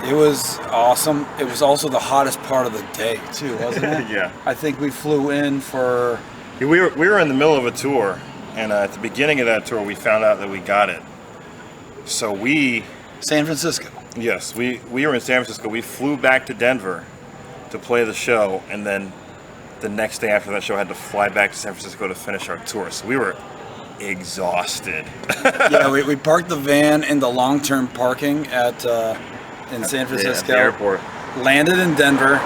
It was awesome. It was also the hottest part of the day too, wasn't it? Yeah. I think we flew in for. We were in the middle of a tour, and at the beginning of that tour, we found out that we got it. So San Francisco. Yes, we were in San Francisco. We flew back to Denver to play the show, and then the next day after that show, had to fly back to San Francisco to finish our tour. So we were exhausted. Yeah, we parked the van in the long-term parking in San Francisco. At the airport. Landed in Denver.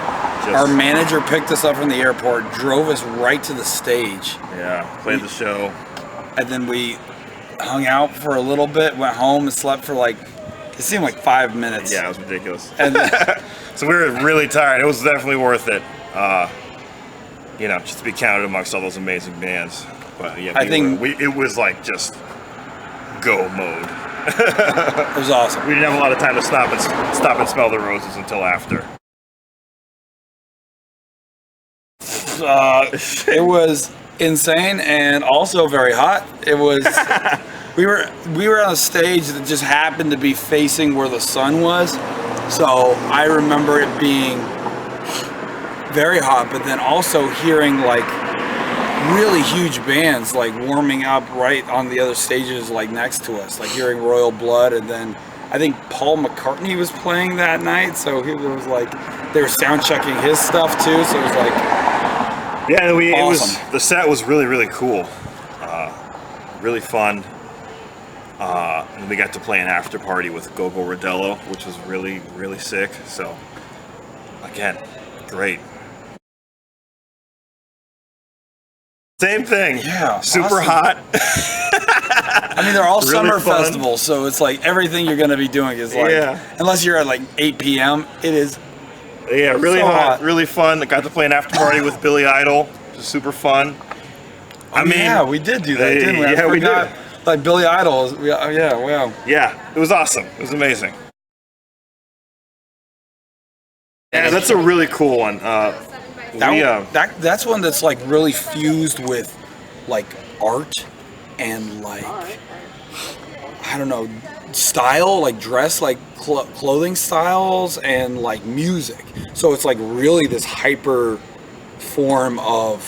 Our manager picked us up from the airport, drove us right to the stage. Yeah, played the show. And then we hung out for a little bit, went home and slept for like, it seemed like 5 minutes. Yeah, it was ridiculous. And so we were really tired. It was definitely worth it. Just to be counted amongst all those amazing bands. But yeah, it was like just go mode. It was awesome. We didn't have a lot of time to stop and smell the roses until after. It was insane and also very hot. It was. we were on a stage that just happened to be facing where the sun was, so I remember it being very hot. But then also hearing like really huge bands like warming up right on the other stages like next to us, like hearing Royal Blood, and then I think Paul McCartney was playing that night, so it was like they were sound checking his stuff too, so it was like awesome. The set was really, really cool, really fun, and we got to play an after party with Gogo Rodello, which was really, really sick. So again, great. Same thing. Yeah. Super awesome. hot. I mean, they're all really summer fun. festivals, so it's like everything you're going to be doing is like, unless you're at like 8 p.m., it is. Yeah, really so hot, really fun. I got to play an after party with Billy Idol, which was super fun. Yeah, we did do that, didn't we? Yeah, we did. Like Billy Idol. Yeah, wow. Yeah, it was awesome. It was amazing. Yeah, that's a really cool one. That's one that's like really fused with like art and like, I don't know, style, like dress, like clothing styles and like music. So it's like really this hyper form of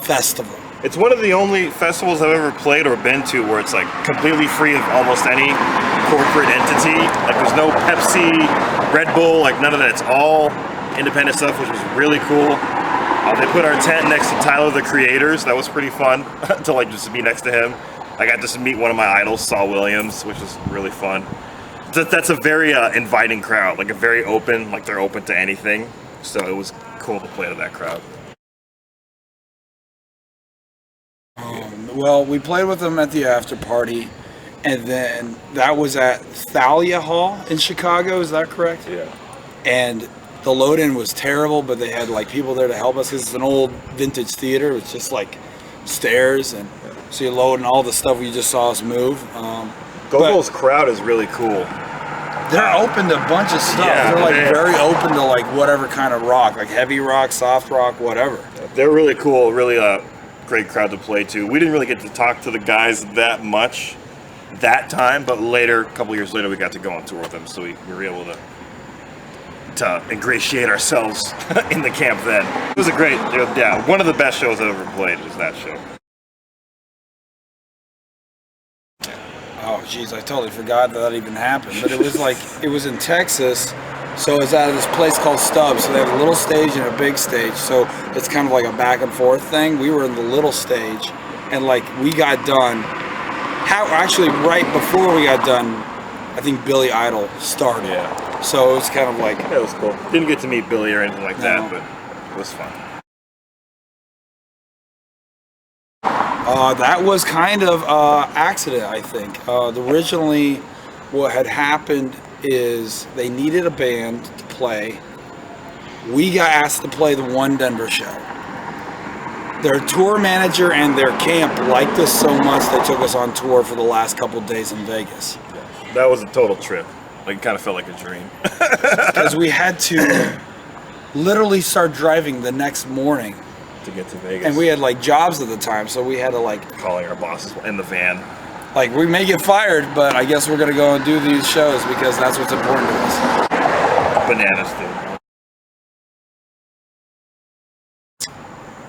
festival. It's one of the only festivals I've ever played or been to where it's like completely free of almost any corporate entity. Like there's no Pepsi, Red Bull, like none of that. It's all independent stuff, which was really cool. They put our tent next to Tyler the Creator's. That was pretty fun to like just be next to him. I got to meet one of my idols, Saul Williams, which was really fun. That's a very inviting crowd, like a very open, like they're open to anything. So it was cool to play to that crowd. Well, we played with them at the after party, and then that was at Thalia Hall in Chicago. Is that correct? Yeah. And the load-in was terrible, but they had like people there to help us because it's an old vintage theater. It's just like stairs, and so you're loading all the stuff you just saw us move. Gogo's crowd is really cool. They're open to a bunch of stuff. Yeah, they're like very open to like whatever kind of rock, like heavy rock, soft rock, whatever. They're really cool. Really great crowd to play to. We didn't really get to talk to the guys that much that time, but later, a couple years later, we got to go on tour with them, so we were able to ingratiate ourselves in the camp then. It was a great, one of the best shows I've ever played was that show. Oh, geez, I totally forgot that even happened. But it was like, it was in Texas, so it's at this place called Stubbs. So they have a little stage and a big stage. So it's kind of like a back and forth thing. We were in the little stage, and like we got done. Actually, right before we got done, I think Billy Idol started. Yeah. So it was kind of like... It was cool. Didn't get to meet Billy or anything like that, but it was fun. That was kind of accident, I think. Originally, what had happened is they needed a band to play. We got asked to play the One Denver show. Their tour manager and their camp liked us so much they took us on tour for the last couple of days in Vegas. That was a total trip. Like, it kind of felt like a dream. Because we had to literally start driving the next morning to get to Vegas. And we had like jobs at the time, so we had to like... calling our bosses in the van. Like, we may get fired, but I guess we're gonna go and do these shows because that's what's important to us. Bananas, dude.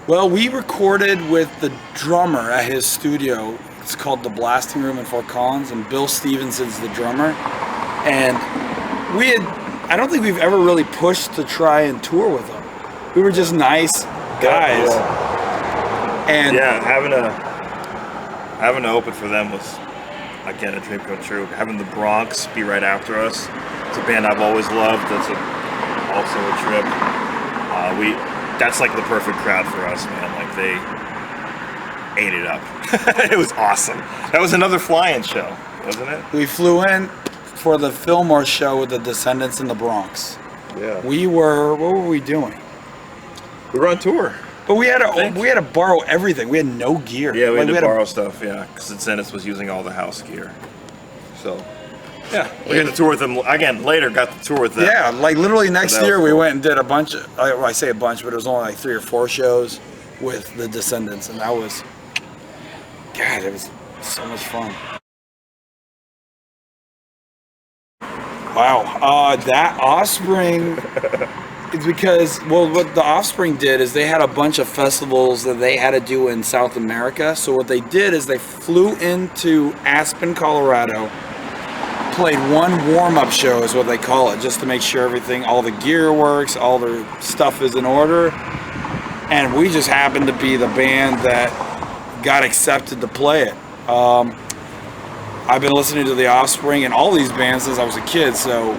Well, we recorded with the drummer at his studio. It's called The Blasting Room in Fort Collins, and Bill Stevenson's the drummer. And I don't think we've ever really pushed to try and tour with him. We were just nice guys. Yeah. And Yeah, having to open for them was, again, a dream come true. Having the Bronx be right after us. It's a band I've always loved. That's also a trip. That's like the perfect crowd for us, man. Like, they ate it up. It was awesome. That was another fly-in show, wasn't it? we flew in for the Fillmore show with the Descendants in the Bronx. Yeah. What were we doing? We were on tour. But we had to borrow everything. We had no gear. Yeah, we Like, had to borrow stuff, yeah, because Descendants was using all the house gear. So, yeah, we had to tour with them again later. Got to tour with them. Yeah, like literally next that year was we cool. went and did a bunch of, I say a bunch, but it was only like 3 or 4 shows with the Descendants, and that was, God, it was so much fun. Wow, that Offspring is because, well, what the Offspring did is they had a bunch of festivals that they had to do in South America. So what they did is they flew into Aspen, Colorado, played one warm-up show is what they call it, just to make sure all the gear works, all the stuff is in order. And we just happened to be the band that got accepted to play it. I've been listening to The Offspring and all these bands since I was a kid, so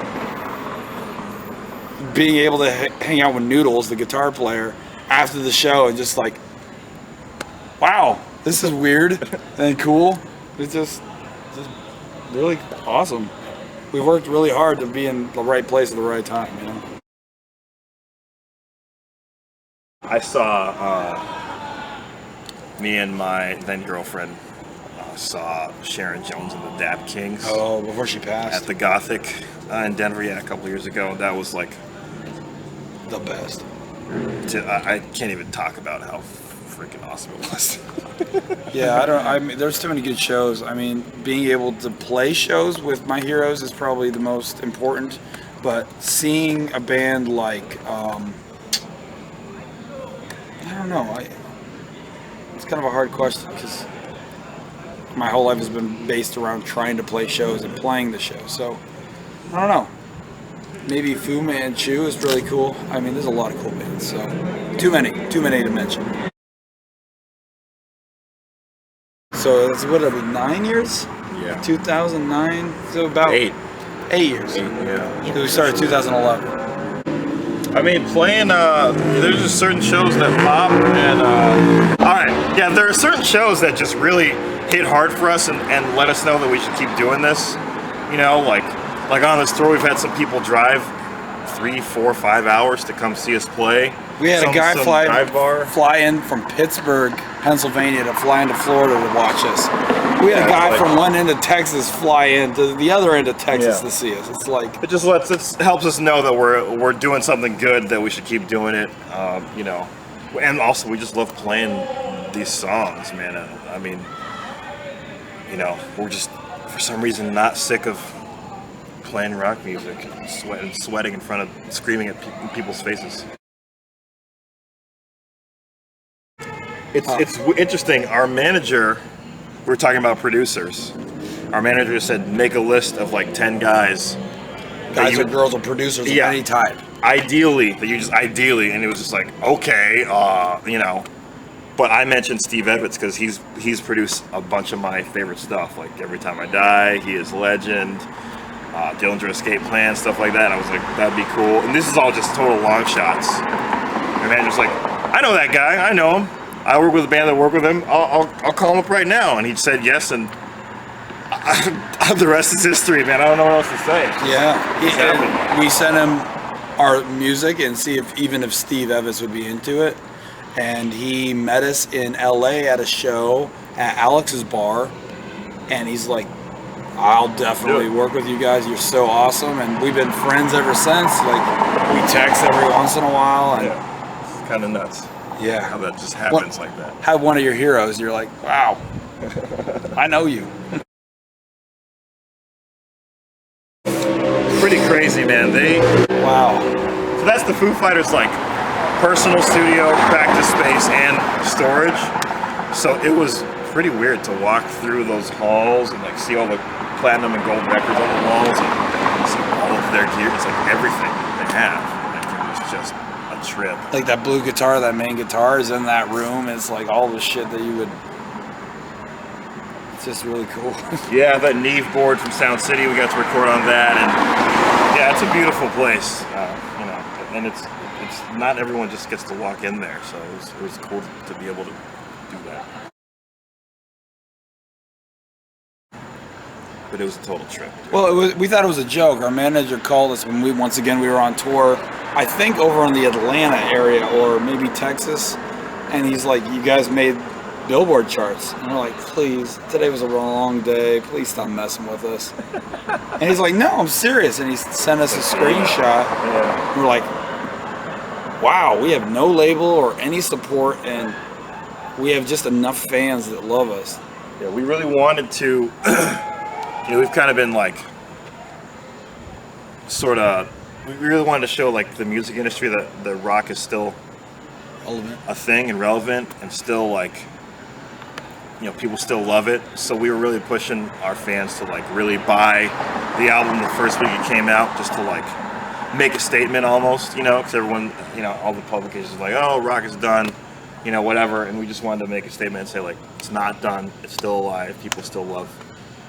being able to hang out with Noodles, the guitar player, after the show and just like, wow, this is weird and cool. It's just really awesome. We worked really hard to be in the right place at the right time, you know? I saw me and my then girlfriend saw Sharon Jones and the Dap Kings Oh, before she passed. at the Gothic in Denver, a couple years ago. That was like, The best. I can't even talk about how freaking awesome it was. Yeah, I mean, there's too many good shows. I mean, being able to play shows with my heroes is probably the most important. But seeing a band like, I don't know, it's kind of a hard question because my whole life has been based around trying to play shows and playing the show. So, I don't know. Maybe Fu Manchu is really cool. I mean, there's a lot of cool bands. So, too many to mention. So that's what, 9 years? Yeah. 2009. So about 8 years. Yeah. So we started 2011. I mean, playing, there's just certain shows that pop, and, alright, yeah, there are certain shows that just really hit hard for us and let us know that we should keep doing this. You know, like on this tour, we've had some people drive 3, 4, 5 hours to come see us play. We had a guy dive bar. fly in from Pittsburgh, Pennsylvania to fly into Florida to watch us. We had a guy from one end of Texas fly in to the other end of Texas to see us. It's like, It just helps us know that we're doing something good, that we should keep doing it. You know, and also we just love playing these songs, man. I mean, you know, we're just for some reason not sick of playing rock music and sweating in front of, screaming at people's faces. It's interesting. Our manager, we were talking about producers. Our manager said make a list of like 10 guys. guys or girls or producers of any type. Ideally, and it was just like, okay, you know. But I mentioned Steve Evans because he's produced a bunch of my favorite stuff, like Every Time I Die, He Is Legend, Dillinger Escape Plan, stuff like that. And I was like, that'd be cool. And this is all just total long shots. My manager's like, I know that guy, I know him. I work with a band that work with him. I'll call him up right now. And he said yes, and the rest is history, man. I don't know what else to say. Yeah, we sent him our music and see if Steve Evans would be into it. And he met us in LA at a show at Alex's bar, and he's like, I'll definitely work with you guys. You're so awesome. And we've been friends ever since. Like, we text every once in a while. And it's kind of nuts. Yeah. How that just happens like that. Have one of your heroes, you're like, wow, I know you. crazy, man. Wow. So that's the Foo Fighters like personal studio, practice space, and storage. So it was pretty weird to walk through those halls and like see all the platinum and gold records on the walls and see all of their gear. It's like everything they have. Like, it was just a trip. Like that blue guitar, that main guitar is in that room. It's like all the shit that you would. It's just really cool. Yeah, that Neve board from Sound City, we got to record on that, and yeah, it's a beautiful place, you know. And it's not everyone just gets to walk in there, so it was cool to be able to do that. But it was a total trip. Well, we thought it was a joke. Our manager called us when we were on tour. I think over in the Atlanta area or maybe Texas, and he's like, "You guys made Billboard charts," and we're like, "Please, today was a long day. Please stop messing with us." And he's like, "No, I'm serious." And he sent us a screenshot. Yeah. We're like, "Wow, we have no label or any support, and we have just enough fans that love us." Yeah, we really wanted to. You know, we've kind of been like, we really wanted to show like the music industry that the rock is still a thing and relevant and still like, you know, people still love it. So we were really pushing our fans to like really buy the album the first week it came out, just to like make a statement almost, you know, because everyone, you know, all the publications like, oh, rock is done, you know, whatever. And we just wanted to make a statement and say like, it's not done, it's still alive, people still love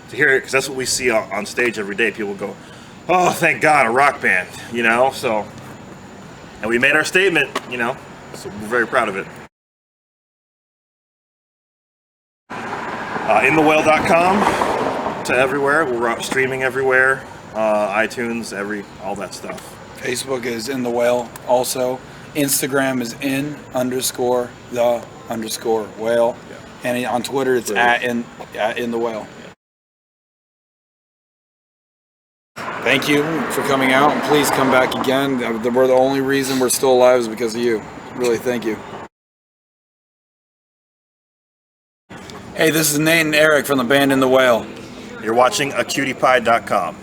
to hear it, because that's what we see on stage every day. People go, oh, thank God, a rock band, you know. So, and we made our statement, you know, so we're very proud of it. InTheWhale.com to everywhere. We're streaming everywhere, iTunes, all that stuff. Facebook is In The Whale also. Instagram is @in_the_whale. Yeah. And on Twitter it's @in the whale. Thank you for coming out, and please come back again. We're the only reason we're still alive is because of you. Really, thank you. Hey, this is Nate and Eric from the band In The Whale. You're watching acutiepie.com.